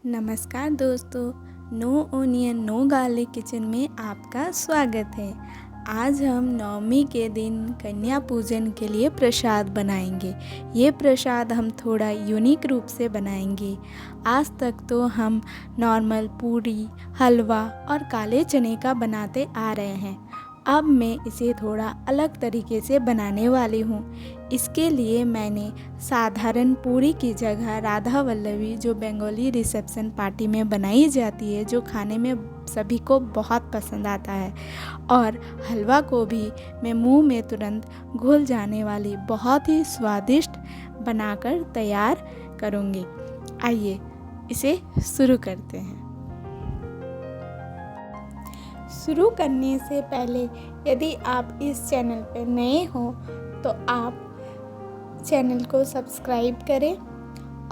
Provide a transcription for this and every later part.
नमस्कार दोस्तों, no onion no garlic kitchen में आपका स्वागत है। आज हम नवमी के दिन कन्या पूजन के लिए प्रसाद बनाएंगे। ये प्रसाद हम थोड़ा यूनिक रूप से बनाएंगे। आज तक तो हम नॉर्मल पूरी, हलवा और काले चने का बनाते आ रहे हैं। अब मैं इसे थोड़ा अलग तरीके से बनाने वाली हूँ। इसके लिए मैंने साधारण पूरी की जगह राधा वल्लभी, जो बंगाली रिसेप्शन पार्टी में बनाई जाती है, जो खाने में सभी को बहुत पसंद आता है, और हलवा को भी मैं मुंह में तुरंत घुल जाने वाली बहुत ही स्वादिष्ट बनाकर तैयार करूँगी। आइए इसे शुरू करते हैं। शुरू करने से पहले यदि आप इस चैनल पर नए हो तो आप चैनल को सब्सक्राइब करें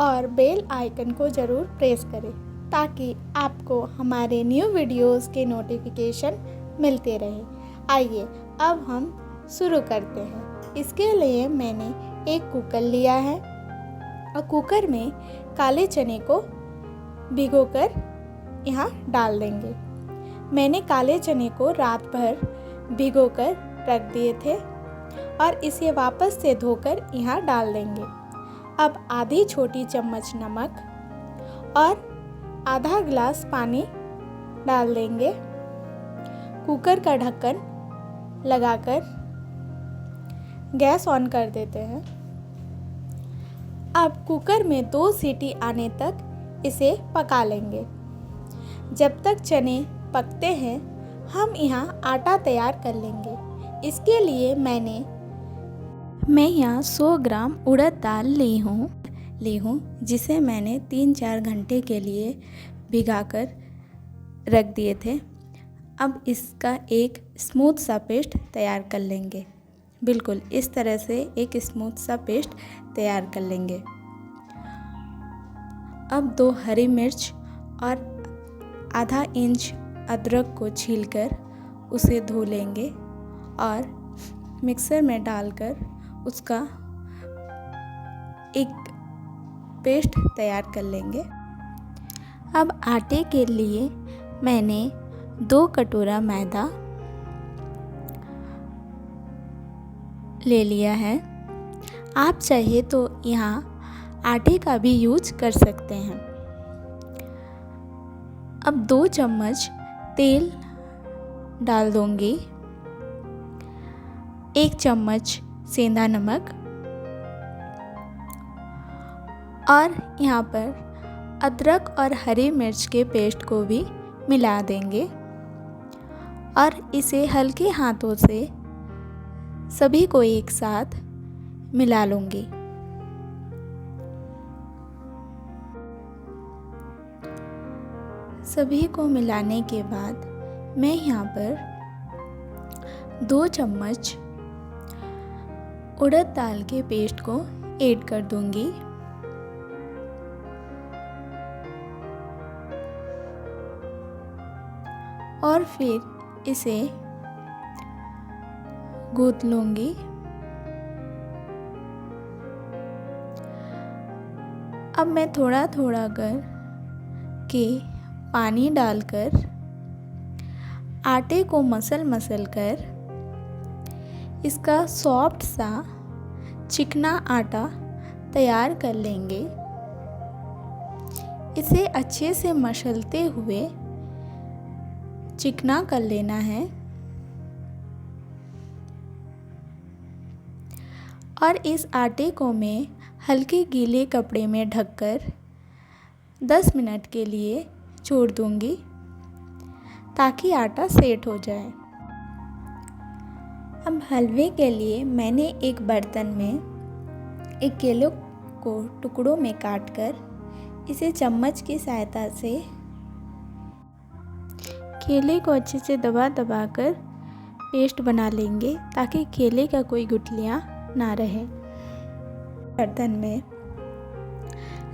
और बेल आइकन को ज़रूर प्रेस करें ताकि आपको हमारे न्यू वीडियोस के नोटिफिकेशन मिलते रहे। आइए अब हम शुरू करते हैं। इसके लिए मैंने एक कुकर लिया है और कुकर में काले चने को भिगोकर यहाँ डाल देंगे। मैंने काले चने को रात भर भिगोकर रख दिए थे और इसे वापस से धोकर यहाँ डाल देंगे। अब आधी छोटी चम्मच नमक और आधा गिलास पानी डाल देंगे। कुकर का ढक्कन लगाकर गैस ऑन कर देते हैं। अब कुकर में 2 सीटी आने तक इसे पका लेंगे। जब तक चने पकते हैं हम यहाँ आटा तैयार कर लेंगे। इसके लिए मैं यहाँ 100 ग्राम उड़द दाल ली हूँ जिसे मैंने 3-4 घंटे के लिए भिगाकर रख दिए थे। अब इसका एक स्मूथ सा पेस्ट तैयार कर लेंगे। बिल्कुल इस तरह से एक स्मूथ सा पेस्ट तैयार कर लेंगे। अब 2 हरी मिर्च और आधा इंच अदरक को छीलकर उसे धो लेंगे और मिक्सर में डालकर उसका एक पेस्ट तैयार कर लेंगे। अब आटे के लिए मैंने 2 कटोरा मैदा ले लिया है। आप चाहे तो यहाँ आटे का भी यूज कर सकते हैं। अब 2 चम्मच तेल डाल दूंगी, 1 चम्मच सेंधा नमक और यहाँ पर अदरक और हरी मिर्च के पेस्ट को भी मिला देंगे और इसे हल्के हाथों से सभी को एक साथ मिला लूँगी। सभी को मिलाने के बाद मैं यहाँ पर 2 चम्मच उड़द दाल के पेस्ट को ऐड कर दूंगी। और फिर इसे गूंथ लूंगी। अब मैं थोड़ा थोड़ा कर के पानी डालकर आटे को मसल कर इसका सॉफ्ट सा चिकना आटा तैयार कर लेंगे। इसे अच्छे से मसलते हुए चिकना कर लेना है और इस आटे को मैं हल्के गीले कपड़े में ढककर 10 मिनट के लिए छोड़ दूंगी ताकि आटा सेट हो जाए। अब हलवे के लिए मैंने एक बर्तन में 1 केले को टुकड़ों में काटकर इसे चम्मच की सहायता से केले को अच्छे से दबा कर पेस्ट बना लेंगे ताकि केले का कोई गुठलियाँ ना रहे। बर्तन में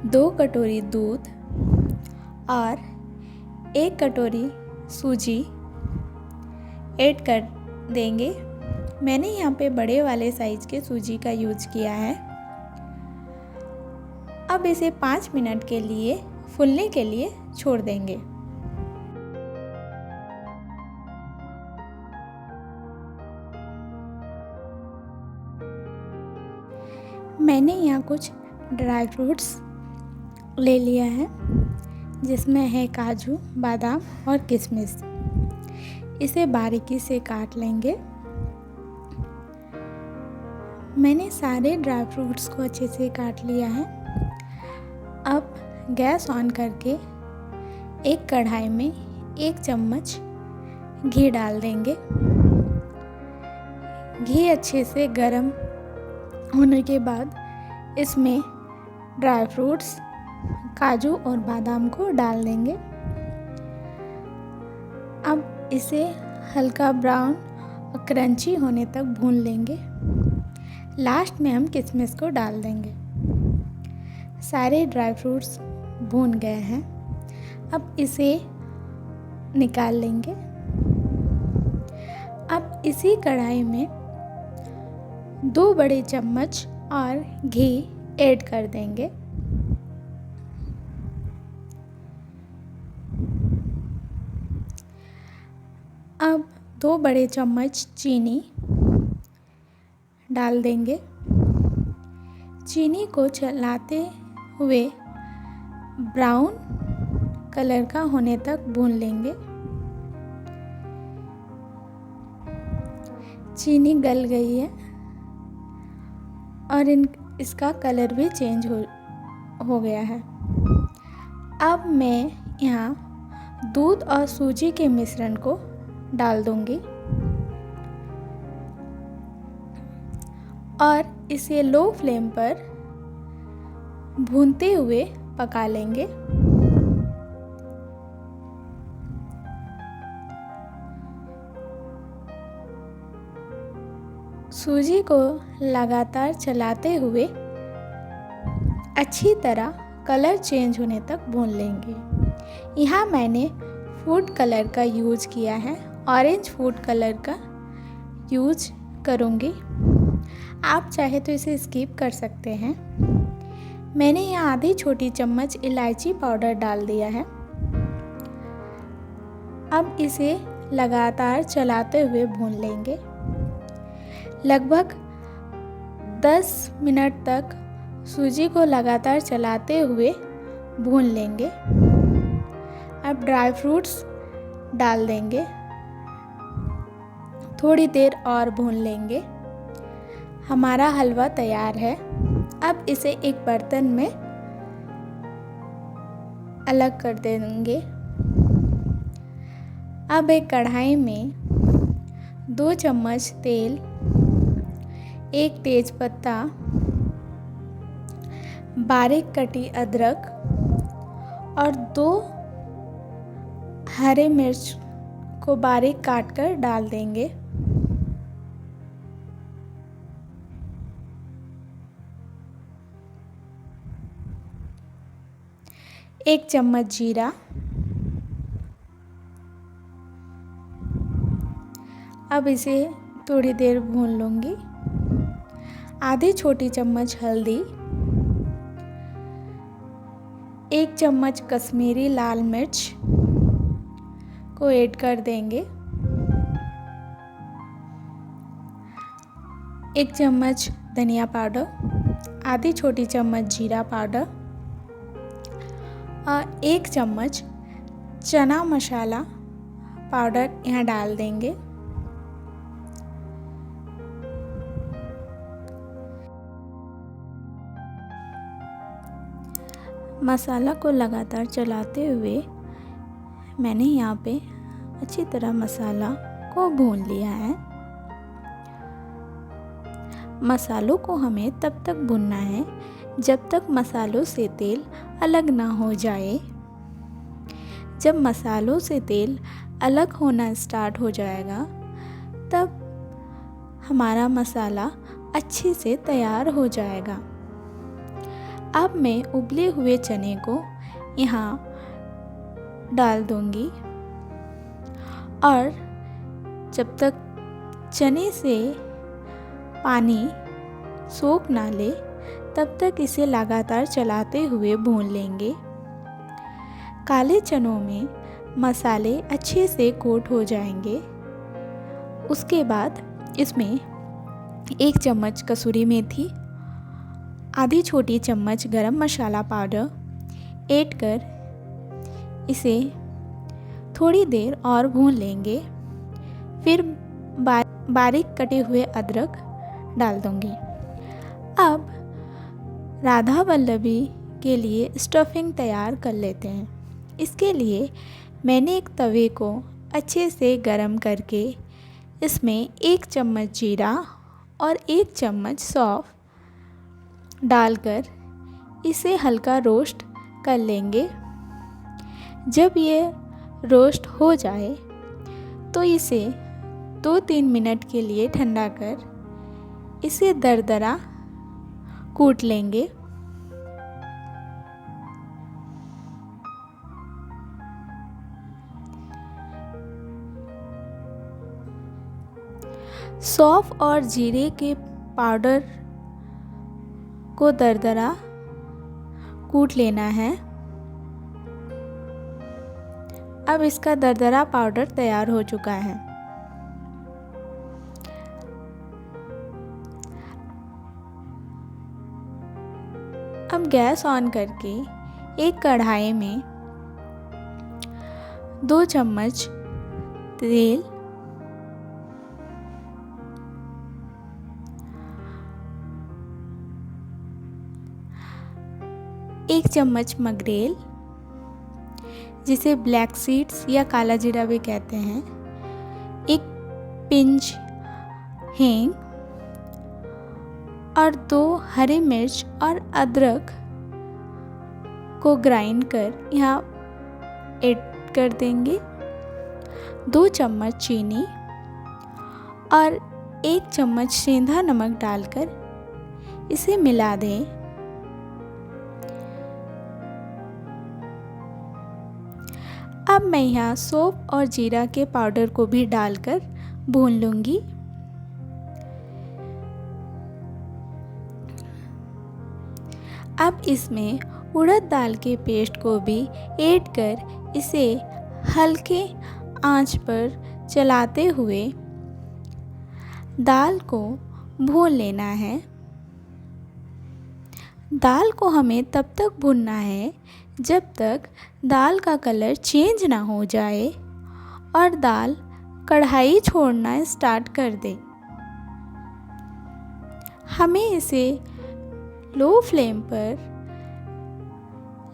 2 कटोरी दूध और 1 कटोरी सूजी ऐड कर देंगे। मैंने यहाँ पे बड़े वाले साइज के सूजी का यूज किया है। अब इसे 5 मिनट के लिए फूलने के लिए छोड़ देंगे। मैंने यहाँ कुछ ड्राई फ्रूट्स ले लिया है, जिसमें है काजू, बादाम और किशमिश। इसे बारीकी से काट लेंगे। मैंने सारे ड्राई फ्रूट्स को अच्छे से काट लिया है। अब गैस ऑन करके एक कढ़ाई में 1 चम्मच घी डाल देंगे। घी अच्छे से गर्म होने के बाद इसमें ड्राई फ्रूट्स, काजू और बादाम को डाल देंगे। अब इसे हल्का ब्राउन और क्रंची होने तक भून लेंगे। लास्ट में हम किशमिश को डाल देंगे। सारे ड्राई फ्रूट्स भून गए हैं। अब इसे निकाल लेंगे। अब इसी कढ़ाई में 2 बड़े चम्मच और घी ऐड कर देंगे। अब 2 बड़े चम्मच चीनी डाल देंगे। चीनी को चलाते हुए ब्राउन कलर का होने तक भून लेंगे। चीनी गल गई है और इसका कलर भी चेंज हो गया है। अब मैं यहाँ दूध और सूजी के मिश्रण को डाल दूंगी और इसे लो फ्लेम पर भूनते हुए पका लेंगे। सूजी को लगातार चलाते हुए अच्छी तरह कलर चेंज होने तक भून लेंगे। यहाँ मैंने फूड कलर का यूज किया है, ऑरेंज फूड कलर का यूज करूँगी। आप चाहे तो इसे स्किप कर सकते हैं। मैंने यहाँ आधी छोटी चम्मच इलायची पाउडर डाल दिया है। अब इसे लगातार चलाते हुए भून लेंगे। लगभग 10 मिनट तक सूजी को लगातार चलाते हुए भून लेंगे। अब ड्राई फ्रूट्स डाल देंगे। थोड़ी देर और भून लेंगे। हमारा हलवा तैयार है। अब इसे एक बर्तन में अलग कर देंगे। अब एक कढ़ाई में 2 चम्मच तेल, 1 तेज़पत्ता, बारीक कटी अदरक और 2 हरे मिर्च को बारीक काटकर डाल देंगे। एक चम्मच जीरा, अब इसे थोड़ी देर भून लूँगी। आधी छोटी चम्मच हल्दी, 1 चम्मच कश्मीरी लाल मिर्च को ऐड कर देंगे। 1 चम्मच धनिया पाउडर, आधी छोटी चम्मच जीरा पाउडर और 1 चम्मच चना मसाला पाउडर यहाँ डाल देंगे। मसाला को लगातार चलाते हुए मैंने यहाँ पे अच्छी तरह मसाला को भून लिया है। मसालों को हमें तब तक भूनना है जब तक मसालों से तेल अलग ना हो जाए। जब मसालों से तेल अलग होना स्टार्ट हो जाएगा तब हमारा मसाला अच्छे से तैयार हो जाएगा। अब मैं उबले हुए चने को यहाँ डाल दूँगी और जब तक चने से पानी सोख ना ले तब तक इसे लगातार चलाते हुए भून लेंगे। काले चनों में मसाले अच्छे से कोट हो जाएंगे। उसके बाद इसमें 1 चम्मच कसूरी मेथी, आधी छोटी चम्मच गरम मसाला पाउडर ऐड कर इसे थोड़ी देर और भून लेंगे। फिर बारीक कटे हुए अदरक डाल दूंगी। अब राधा वल्लभी के लिए स्टफिंग तैयार कर लेते हैं। इसके लिए मैंने एक तवे को अच्छे से गरम करके इसमें 1 चम्मच जीरा और 1 चम्मच सौंफ डालकर इसे हल्का रोस्ट कर लेंगे। जब ये रोस्ट हो जाए तो इसे 2-3 मिनट के लिए ठंडा कर इसे दरदरा कूट लेंगे। सौंफ और जीरे के पाउडर को दरदरा कूट लेना है। अब इसका दरदरा पाउडर तैयार हो चुका है। अब गैस ऑन करके एक कढ़ाई में 2 चम्मच तेल, 1 चम्मच मगरेल जिसे ब्लैक सीड्स या काला जीरा भी कहते हैं, 1 पिंच हींग और 2 हरी मिर्च और अदरक को ग्राइंड कर यहाँ ऐड कर देंगे। 2 चम्मच चीनी और 1 चम्मच सेंधा नमक डालकर इसे मिला दें। अब मैं यहाँ सौंफ और जीरा के पाउडर को भी डालकर भून लूँगी। अब इसमें उड़द दाल के पेस्ट को भी ऐड कर इसे हल्के आंच पर चलाते हुए दाल को भून लेना है। दाल को हमें तब तक भूनना है जब तक दाल का कलर चेंज ना हो जाए और दाल कढ़ाई छोड़ना स्टार्ट कर दे। हमें इसे लो फ्लेम पर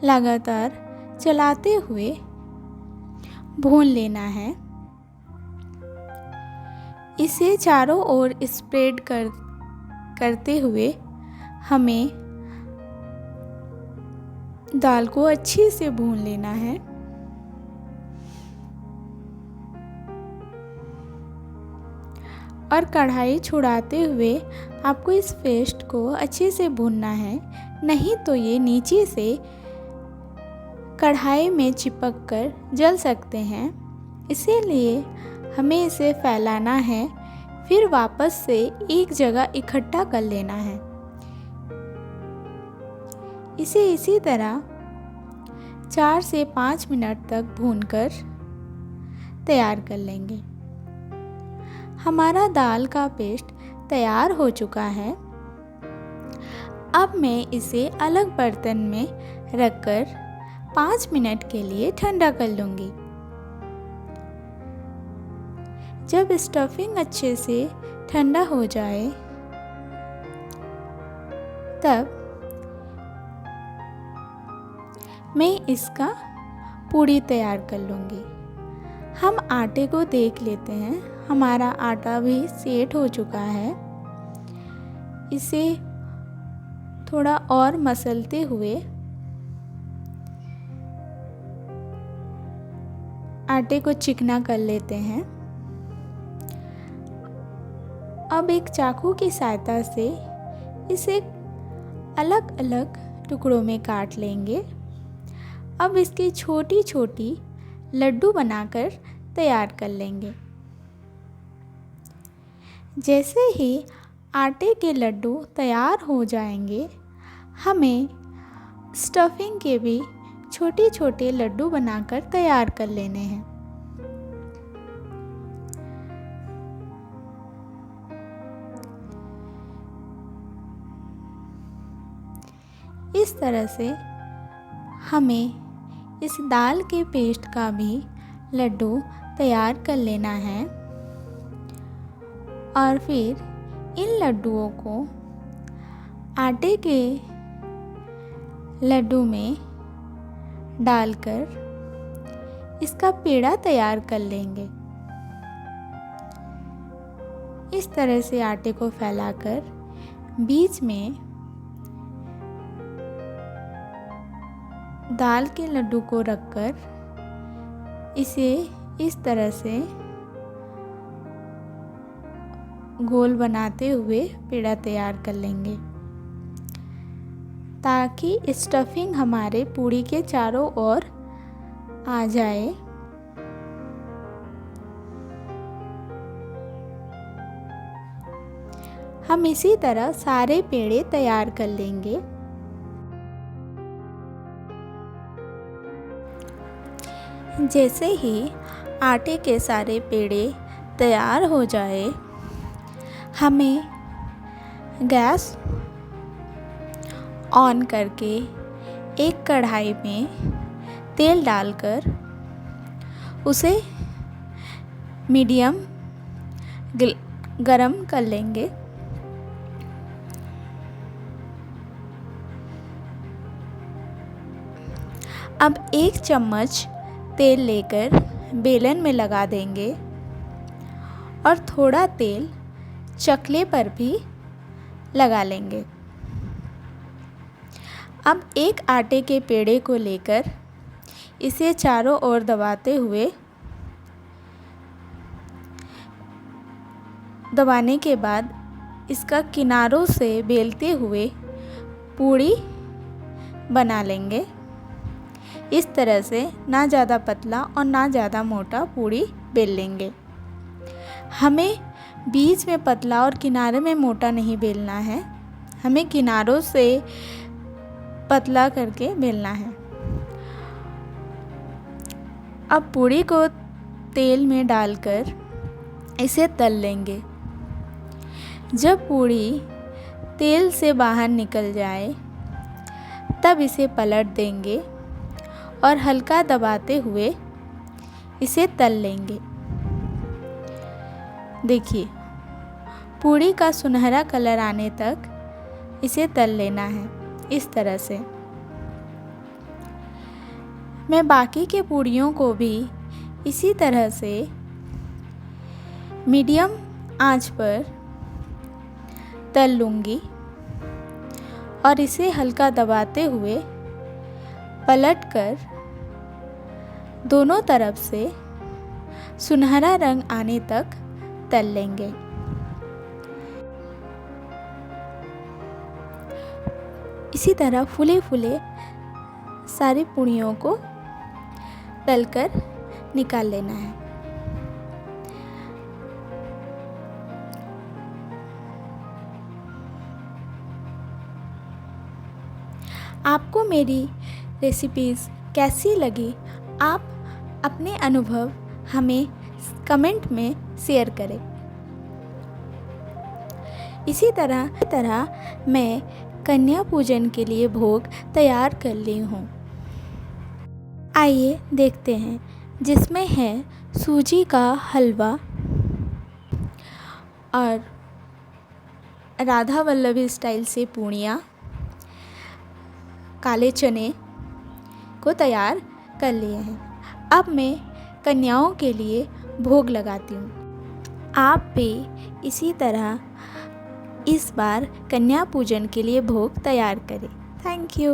लगातार चलाते हुए भून लेना है। इसे चारों ओर स्प्रेड करते हुए हमें दाल को अच्छे से भून लेना है। और कढ़ाई छुड़ाते हुए आपको इस पेस्ट को अच्छे से भूनना है, नहीं तो ये नीचे से कढ़ाई में चिपक कर जल सकते हैं। इसीलिए हमें इसे फैलाना है, फिर वापस से एक जगह इकट्ठा कर लेना है। इसे इसी तरह 4 से 5 मिनट तक भूनकर तैयार कर लेंगे। हमारा दाल का पेस्ट तैयार हो चुका है। अब मैं इसे अलग बर्तन में रखकर 5 मिनट के लिए ठंडा कर लूँगी। जब स्टफिंग अच्छे से ठंडा हो जाए तब मैं इसका पूड़ी तैयार कर लूँगी। हम आटे को देख लेते हैं। हमारा आटा भी सेट हो चुका है। इसे थोड़ा और मसलते हुए आटे को चिकना कर लेते हैं। अब एक चाकू की सहायता से इसे अलग अलग टुकड़ों में काट लेंगे। अब इसकी छोटी छोटी लड्डू बनाकर तैयार कर लेंगे। जैसे ही आटे के लड्डू तैयार हो जाएंगे, हमें स्टफिंग के भी छोटे छोटे लड्डू बनाकर तैयार कर लेने हैं। इस तरह से हमें इस दाल के पेस्ट का भी लड्डू तैयार कर लेना है और फिर इन लड्डुओं को आटे के लड्डू में डालकर इसका पेड़ा तैयार कर लेंगे। इस तरह से आटे को फैलाकर बीच में दाल के लड्डू को रखकर इसे इस तरह से गोल बनाते हुए पेड़ा तैयार कर लेंगे ताकि स्टफिंग हमारे पूड़ी के चारों ओर आ जाए। हम इसी तरह सारे पेड़े तैयार कर लेंगे। जैसे ही आटे के सारे पेड़े तैयार हो जाए, हमें गैस ऑन करके एक कढ़ाई में तेल डालकर उसे मीडियम गरम कर लेंगे। अब 1 चम्मच तेल लेकर बेलन में लगा देंगे और थोड़ा तेल चकले पर भी लगा लेंगे। अब एक आटे के पेड़े को लेकर इसे चारों ओर दबाते हुए दबाने के बाद इसका किनारों से बेलते हुए पूड़ी बना लेंगे। इस तरह से ना ज़्यादा पतला और ना ज़्यादा मोटा पूड़ी बेल लेंगे। हमें बीच में पतला और किनारे में मोटा नहीं बेलना है, हमें किनारों से पतला करके बेलना है। अब पूड़ी को तेल में डालकर इसे तल लेंगे। जब पूड़ी तेल से बाहर निकल जाए तब इसे पलट देंगे और हल्का दबाते हुए इसे तल लेंगे। देखिए, पूड़ी का सुनहरा कलर आने तक इसे तल लेना है। इस तरह से मैं बाकी के पूड़ियों को भी इसी तरह से मीडियम आंच पर तल लूँगी और इसे हल्का दबाते हुए पलटकर दोनों तरफ से सुनहरा रंग आने तक तल लेंगे। इसी तरह फूले फूले सारी पूड़ियों को तलकर निकाल लेना है। आपको मेरी रेसिपीज़ कैसी लगी, आप अपने अनुभव हमें कमेंट में शेयर करें। इसी तरह मैं कन्या पूजन के लिए भोग तैयार कर ली हूँ। आइए देखते हैं, जिसमें है सूजी का हलवा और राधा वल्लभी स्टाइल से पूड़ियाँ, काले चने को तैयार कर लिए हैं। अब मैं कन्याओं के लिए भोग लगाती हूँ। आप भी इसी तरह इस बार कन्या पूजन के लिए भोग तैयार करें। Thank you.